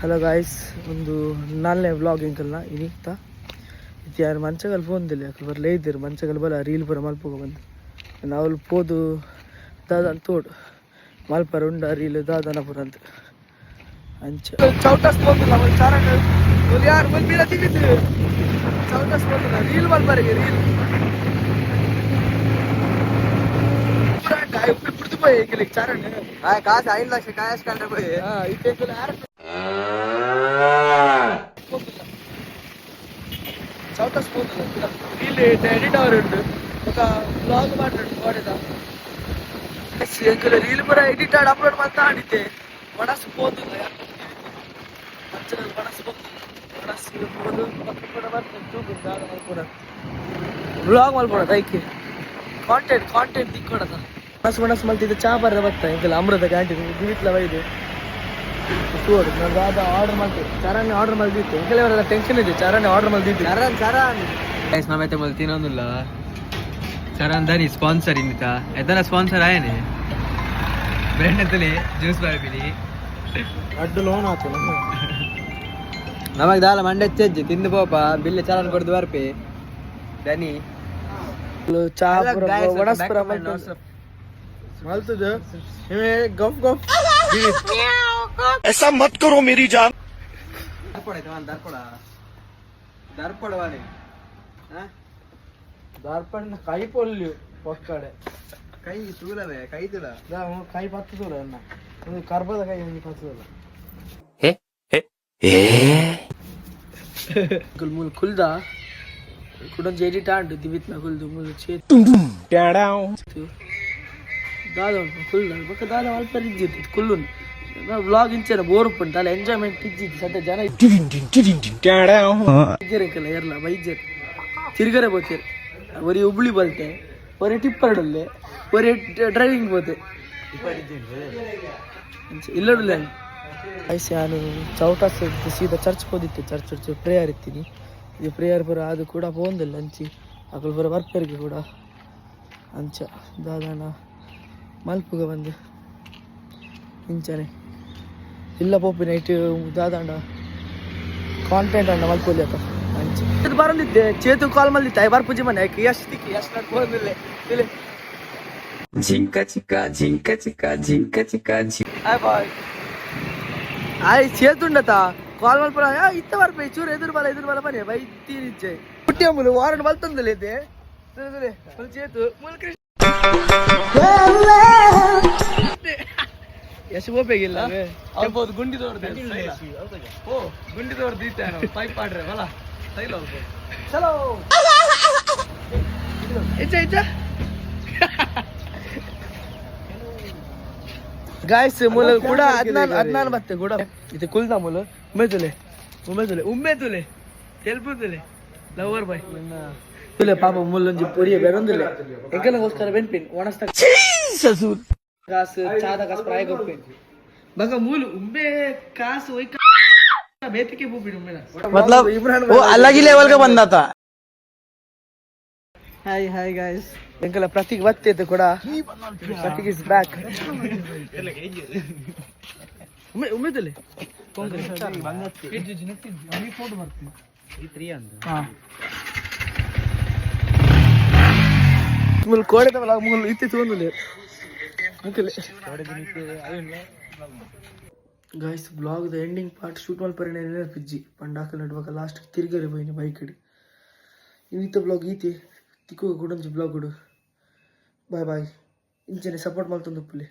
hello guys, ಒಂದು 4ನೇ vlog ಇಂಕಲ್ನ ಇನ್ನಿತ್ತ ಇದು ಯಾರು ಮಂಚಗಲ್ ಫೋನ್ದಿಲ್ಲ ಯಾಕೆ ಬರ್ಲೇ ಇದ್ದೀರು ಮಂಚಗಲ್ ಬಲ ರೀಲ್ ಪೂರ ಮಲ್ಪೋಗ ಬಂದು ನಾವು ಪೋದು ದಾದನ್ ತೋಡು ಮಲ್ಪರ ಉಂಡ ರೀಲ್ ದಾದನ ಪುರ ಅಂತ ಅಂಚ ಚೌಟಸ್ ಹೋಗಿಲ್ಲ ಒಂದು ಚಾರಣ ಯಾರು ಬಂದಿಲ್ಲ ತಿಂದಿದ್ರು ಚೌಟಸ್ ಹೋಗಿಲ್ಲ ರೀಲ್ ಮಲ್ಪರಿಗೆ ರೀಲ್ ಬಿಡ್ತು போய் எங்களுக்கு சரண் காசு 5 லட்சம் காசு கண்ட போய் இப்போ யாரு చౌటస్ పోతుంది వీళ్ళు ఎడిట్ అవరుండు ఒక బ్లాగ్ మాట్లాడు వాడేదా రీల్ ಪೂರ ಎಡಿಟ್ ಆಡಿ ಅಪ್ಲೋಡ್ ಮಾಡ್ತಾ ಆಡಿದ್ದೆ ಮನಸ್ಸು పోతుంది ಮಂಚದಲ್ಲಿ ಮನಸ್ಸು పోతుంది ಮನಸ್ಸು ಹೋದು ಪೂರ ಬರ್ತದೆ ತೂಗುದು ಪೂರ ಬ್ಲಾಗ್ ಮಲ್ಪೋಣ ದೈಕೆ ಕಾಂಟೆಂಟ್ ದಿಕ್ಕೊಡದ ಮನಸ್ಸು ಮಲ್ತಿದ್ದ ಚಾ ಬರದ ಬರ್ತಾ ಇಂಕಲ್ಲ ಅಮೃತ ಕ್ಯಾಂಟೀನ್ ದಿವಿತ್ಲ ವೈದು ತೋಡು ನಾನು ದಾದ ಆರ್ಡರ್ ಮಾಡ್ತೀವಿ ಚರಾನೆ ಆರ್ಡರ್ ಮಾಡಿದ್ದಿತ್ತು ಇಂಕಲೆವರೆಲ್ಲ ಟೆನ್ಷನ್ ಇದೆ ಚರಾನೆ ಆರ್ಡರ್ ಮಾಡಿದ್ದಿತ್ತು చరణ్ గైస్ నామైతే మళ్ళీ తినందుల్లా చరణ్ దాని స్పాన్సర్ ఇంత ఏదైనా స్పాన్సర్ ఆయనే బ్రాండ్ ఎంతలే జ్యూస్ బాబిని అడ్డు లోన్ ఆತು ನಮಗ್ ದಾಲ ಮಂಡೆ ಚೆಜ್ಜಿ ತಿಂದು ಪೋಪ ಬಿಲ್ಲೆ ಚರಣ್ ಕೊಡ್ದು ಬರ್ಪೆ ದನಿ ಚಾ ವಡಸ್ಪುರ ಮಲ್ತದ ಗಫ್ ಗಫ್ ऐसा मत करो मेरी जान ದರ್ಪಡವಾನೆ ದರ್ಪಣ ಕೈ ಪೊಲ್ಲು ಪಕ್ಕಡೆ ಕೈ ತೂಲವೇ ಕೈ ತುಲ ಕೈ ಪತ್ತು ತೂಲ ಅನ್ನ ಒಂದು ಕರ್ಬದ ಕೈ ಒಂದು ಪತ್ತು ತೂಲ ಮುಲ್ ಕುಲ್ದ ಕುಡನ್ ಜೇಡಿ ಟಾಂಡು ದಿವಿತ್ನ ಕುಲ್ದು ಮುಲ್ ಚೇತು ದಾದ ಕುಲ್ದ ಬಕ್ಕ ದಾದ ಅಲ್ಪ ಇದ್ದಿತ್ತು ಕುಲ್ಲುನ್ ವ್ಲಾಗ್ ಇಂಚನ ಬೋರ್ ಉಪ್ಪುಂಟು ಅಲ್ಲ ಎಂಜಾಯ್ಮೆಂಟ್ ಇದ್ದಿದ್ದು ಸದ್ಯ ಜನ ಇದ್ದೀರಲ್ಲ ಏರ್ಲ ವೈದ್ಯರು ತಿರುಗರೆ ಬೋತೀರಿ ಒರಿ ಹುಬ್ಳಿ ಬಲ್ತೆ ಒರೆ ಟಿಪ್ಪರ್ಡಲ್ಲೆ ಒರೆ ಡ್ರೈವಿಂಗ್ ಬೋತೆ ಇಲ್ಲಡಲ್ಲ ಐಸ್ ನಾನು ಚೌಟಾಸ್ ಸೀದಾ ಚರ್ಚ್ ಹೋದಿತ್ತು ಚರ್ಚ್ ಪ್ರೇಯರ್ ಇತ್ತೀನಿ ಇದು ಪ್ರೇಯರ್ ಪುರ ಅದು ಕೂಡ ಹೋಂದಿಲ್ಲ ಅಂಚಿ ಅಕಲ್ ಪುರ ಬರ್ಪರಿಗೆ ಕೂಡ ಅಂಚ ದಾದಾನ ಮಲ್ಪುಗ ಬಂದು ಇಂಚನೆ ಇಲ್ಲ ಪೋಪಿ ನೈಟ್ ದಾದಾಂಡ ಕಾಂಟೆಂಟ್ ಅಂಡ ಮಲ್ಪೋಲಿ ಅಕ್ಕ ಅಂಚೆ ಇದು ಬರಲಿದ್ದೆ ಚೇತು ಕಾಲ್ ಮಲ್ಲಿತ್ತು ಐ ಬರ್ಪುಜಿ ಮನೆ ಯಾಕೆ ಎಷ್ಟು ನಡ್ಕೊಂಡಿಲ್ಲ ಇಲ್ಲಿ ಜಿಂಕ ಚಿಕ್ಕ ಜಿಂಕ ಚಿಕ್ಕ ಜಿಂಕ ಚಿಕ್ಕ ಆಯ್ ಬಾಯ್ ಆಯ್ ಚೇತುಂಡತ ಕಾಲ್ ಮಲ್ಪರ ಇತ್ತ ಬರ್ಪೆ ಚೂರು ಎದುರು ಬಲ ಬನ್ನಿ ಬೈ ತೀರಿಚ್ಚೆ ಪುಟ್ಟಿ ಅಮ್ಮಲು ವಾರನ್ ಬಲ್ತಂದಲ್ಲ ಇದೆ ಚೇತು ಮುಲ್ ಕೃಷ್ಣ ಎಷ್ಟು ಹೋಗ್ಬೇಕಿಲ್ಲ ಹೇಳ್ಬೋದು ಗುಂಡಿ ತೋರ್ದು ಓ ಗುಂಡಿ ತೋರ್ದು ಇತ್ತೇನೋ ಪೈಪ್ ಆಡ್ರೆ ಬಲ ಸೈಲ್ ಹೋಗ್ಬೋದು ಚಲೋ ಇಚ್ಚ ಗಾಯ್ಸ್ ಮೂಲ ಕೂಡ 14 ಮತ್ತೆ ಕೂಡ ಇದು ಕುಲ್ದ ಮೂಲ ಉಮ್ಮೆ ತುಲೆ ತೆಲ್ಪು ತುಲೆ ಲವರ್ ಬಾಯ್ ತುಲೆ ಪಾಪ ಮುಲ್ಲೊಂಜಿ ಪೊರಿಯ ಬೇರೊಂದಿಲ್ಲ ಎಂಕಲಗೋಸ್ಕರ ಬೆನ್ಪಿನ್ ಒಣಸ್ತ ಸಸೂರ್ ಕಾಸು ಚಾದ ಕಾಸು ಪ್ರಾಯ ಕೊಡ್ಪೇನೆ ಬಗ ಮೂಲು ಉಂಬೆ ಕಾಸು ಬೇತಿಕೆ ಬೂಬಿಡು मतलब वो अलग ही लेवल का बंदा था ಹಾಯ್ ಗಾಯ್ಸ್ ಎಂಕಲ ಪ್ರತೀಕ್ ಬತ್ತಿತ್ತು ಕೂಡ ಪ್ರತೀಕ್ ಇಸ್ ಬ್ಯಾಕ್ ಉಮ್ಮೆದಲೆ ಫೋಟೋ ಬರ್ತೀನಿ ಮುಲ್ ಕೋಡೆದವಲ್ಲ ಮುಲ್ ಇತ್ತಿತ್ತು ಒಂದು guys blog the ending part shoot ಮಲ್ಪರಿನ ನೆನಪಿಜ್ಜಿ ಪಂಡಾಕಲ್ ನಡುವಾಗ ಲಾಸ್ಟ್ ತಿರ್ಗರೆ ಹೋಯ್ನಿ ಬೈಕ್ ಹಿಡಿ ಇವತ್ತ ಬ್ಲಾಗ್ ಈತಿ ತಿಕ್ಕು ಗುಡಂಜಿ ಬ್ಲಾಗ್ ಗುಡು ಬಾಯ್ ಇಂಚನೆ ಸಪೋರ್ಟ್ ಮಾಡ್ತಂದು ಪುಲಿ